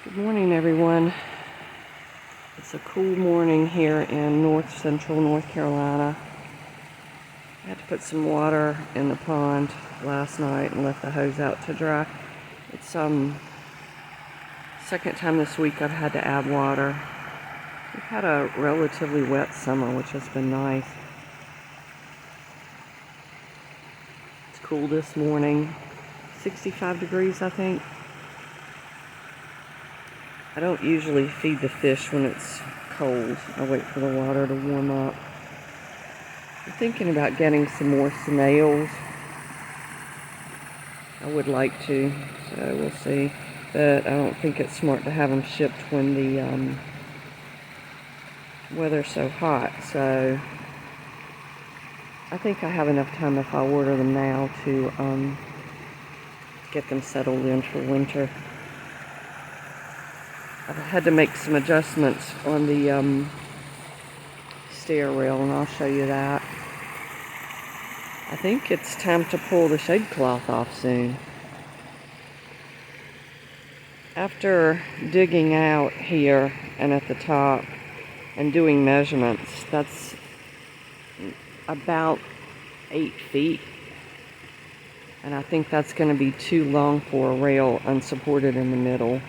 Good morning, everyone. It's a cool morning here in north central North Carolina. I had to put some water in the pond last night and let the hose out to dry. It's second time this week I've had to add water. We've had a relatively wet summer, which has been nice. It's cool this morning, 65 degrees I think. I don't usually feed the fish when it's cold. I wait for the water to warm up. I'm thinking about getting some more snails. I would like to, so we'll see. But I don't think it's smart to have them shipped when the weather's so hot. So I think I have enough time if I order them now to get them settled in for winter. I've had to make some adjustments on the stair rail, and I'll show you that. I think it's time to pull the shade cloth off soon. After digging out here and at the top and doing measurements, that's about 8 feet. And I think that's going to be too long for a rail unsupported in the middle.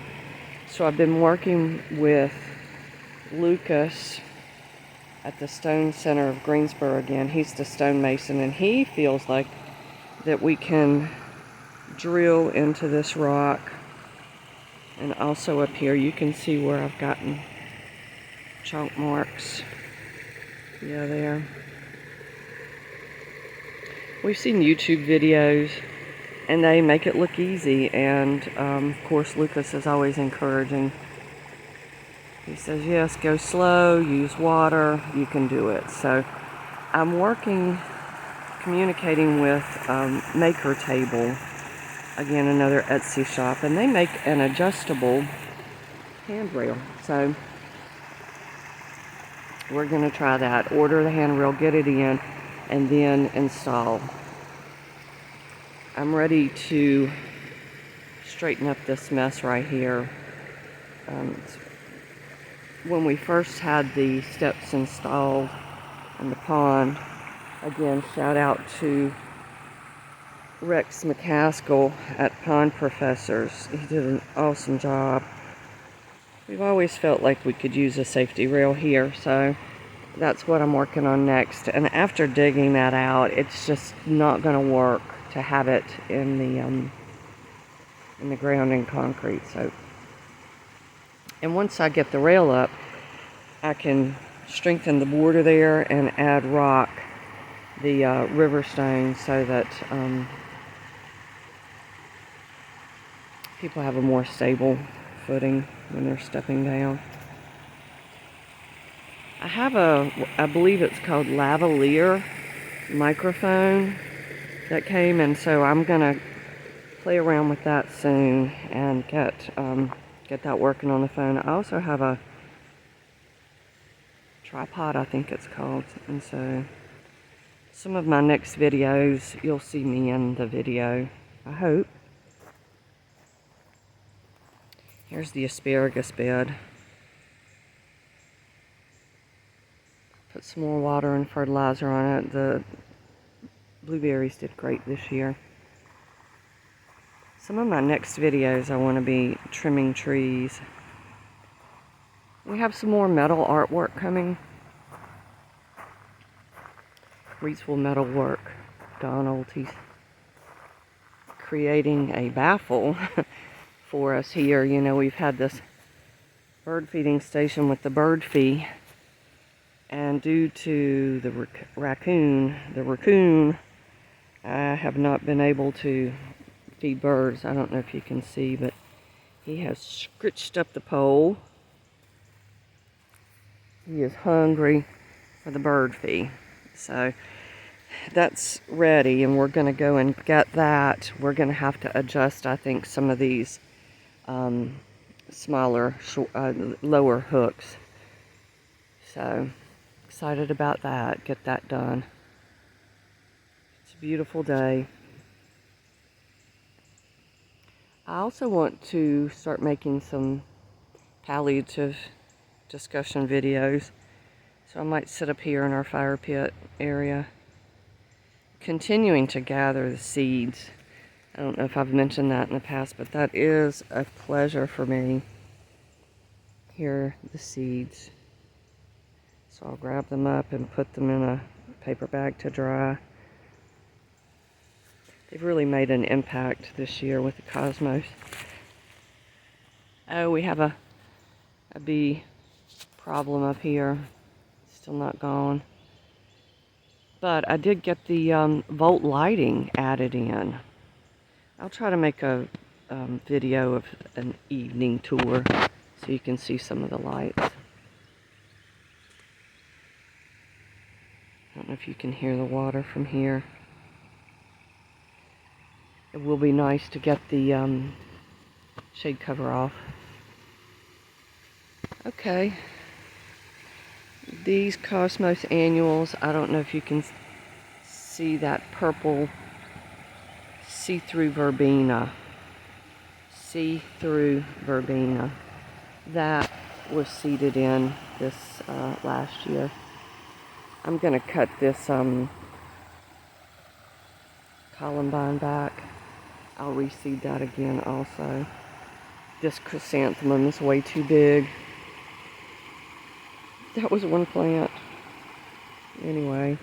So I've been working with Lucas at the Stone Center of Greensboro again. He's the stonemason, and he feels like that we can drill into this rock. And also up here, you can see where I've gotten chalk marks. Yeah, there. We've seen YouTube videos, and they make it look easy. And of course, Lucas is always encouraging. He says, yes, go slow, use water, you can do it. So I'm communicating with Maker Table, again, another Etsy shop, and they make an adjustable handrail. So we're going to try that. Order the handrail, get it in, and then install. I'm ready to straighten up this mess right here. When we first had the steps installed in the pond, again, shout out to Rex McCaskill at Pond Professors. He did an awesome job. We've always felt like we could use a safety rail here, so that's what I'm working on next. And after digging that out, it's just not going to work to have it in the ground in concrete. So, and once I get the rail up, I can strengthen the border there and add rock, the river stone, so that people have a more stable footing when they're stepping down. I have I believe it's called lavalier microphone that came, and so I'm gonna play around with that soon and get that working on the phone. I also have a tripod, I think it's called, and so some of my next videos, you'll see me in the video, I hope. Here's the asparagus bed. Put some more water and fertilizer on it. The blueberries did great this year. Some of my next videos, I want to be trimming trees. We have some more metal artwork coming. Reidsville Metal Work. Donald, he's creating a baffle for us here. You know, we've had this bird feeding station with the bird fee, and due to the raccoon, I have not been able to feed birds. I don't know if you can see, but he has scritched up the pole. He is hungry for the bird fee. So that's ready, and we're going to go and get that. We're going to have to adjust, I think, some of these smaller, lower hooks. So excited about that. Get that done. It's a beautiful day. I also want to start making some palliative discussion videos. So I might sit up here in our fire pit area, continuing to gather the seeds. I don't know if I've mentioned that in the past, but that is a pleasure for me. Here are the seeds. So I'll grab them up and put them in a paper bag to dry. They've really made an impact this year with the cosmos. Oh, we have a bee problem up here. Still not gone. But I did get the volt lighting added in. I'll try to make a video of an evening tour so you can see some of the lights. I don't know if you can hear the water from here. It will be nice to get the shade cover off. Okay. These Cosmos annuals, I don't know if you can see that purple see-through verbena. See-through verbena. That was seeded in this last year. I'm going to cut this columbine back. I'll reseed that again also. This chrysanthemum is way too big. That was one plant. Anyway.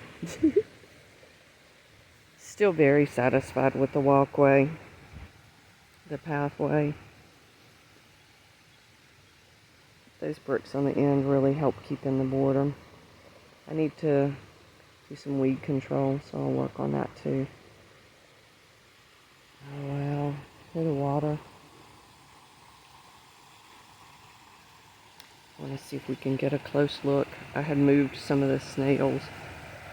Still very satisfied with the walkway, the pathway. Those bricks on the end really help keep in the boredom. I need to do some weed control, so I'll work on that too. Oh wow, look at the water. I want to see if we can get a close look. I had moved some of the snails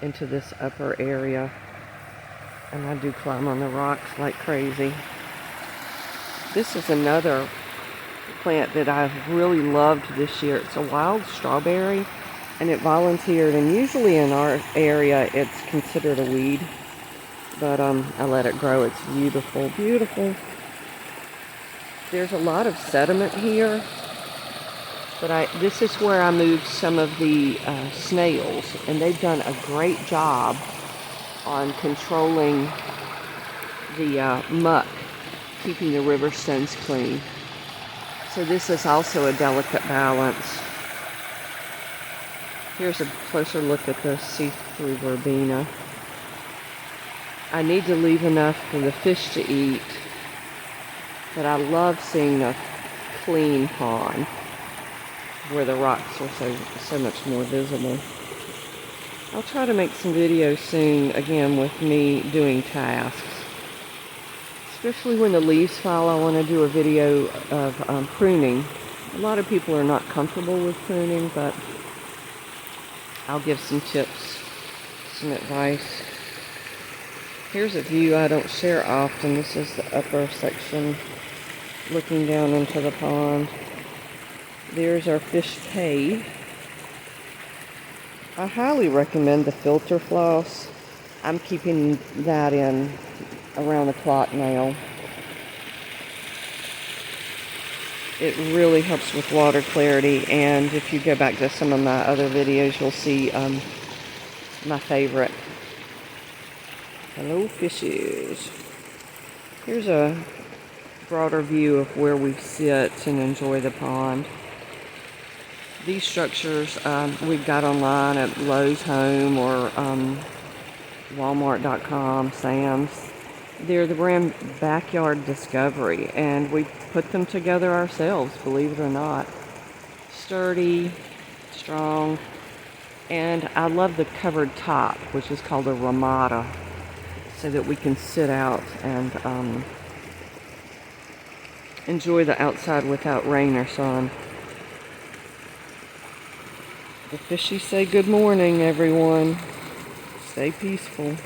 into this upper area, and I do climb on the rocks like crazy. This is another plant that I've really loved this year. It's a wild strawberry, and it volunteered, and usually in our area it's considered a weed, but I let it grow. It's beautiful, beautiful. There's a lot of sediment here, but this is where I moved some of the snails, and they've done a great job on controlling the muck, keeping the river stones clean. So this is also a delicate balance. Here's a closer look at the see-through verbena. I need to leave enough for the fish to eat, but I love seeing a clean pond where the rocks are so much more visible. I'll try to make some videos soon, again, with me doing tasks. Especially when the leaves fall, I want to do a video of pruning. A lot of people are not comfortable with pruning, but I'll give some tips, some advice. Here's a view I don't share often. This is the upper section looking down into the pond. There's our fish cave. I highly recommend the filter floss. I'm keeping that in around the clock now. It really helps with water clarity, and if you go back to some of my other videos, you'll see my favorite. Hello fishes. Here's a broader view of where we sit and enjoy the pond. These structures we've got online at Lowe's Home or Walmart.com, Sam's. They're the brand Backyard Discovery, and we put them together ourselves, believe it or not. Sturdy, strong, and I love the covered top, which is called a ramada, so that we can sit out and enjoy the outside without rain or sun. The fishies say good morning, everyone. Stay peaceful.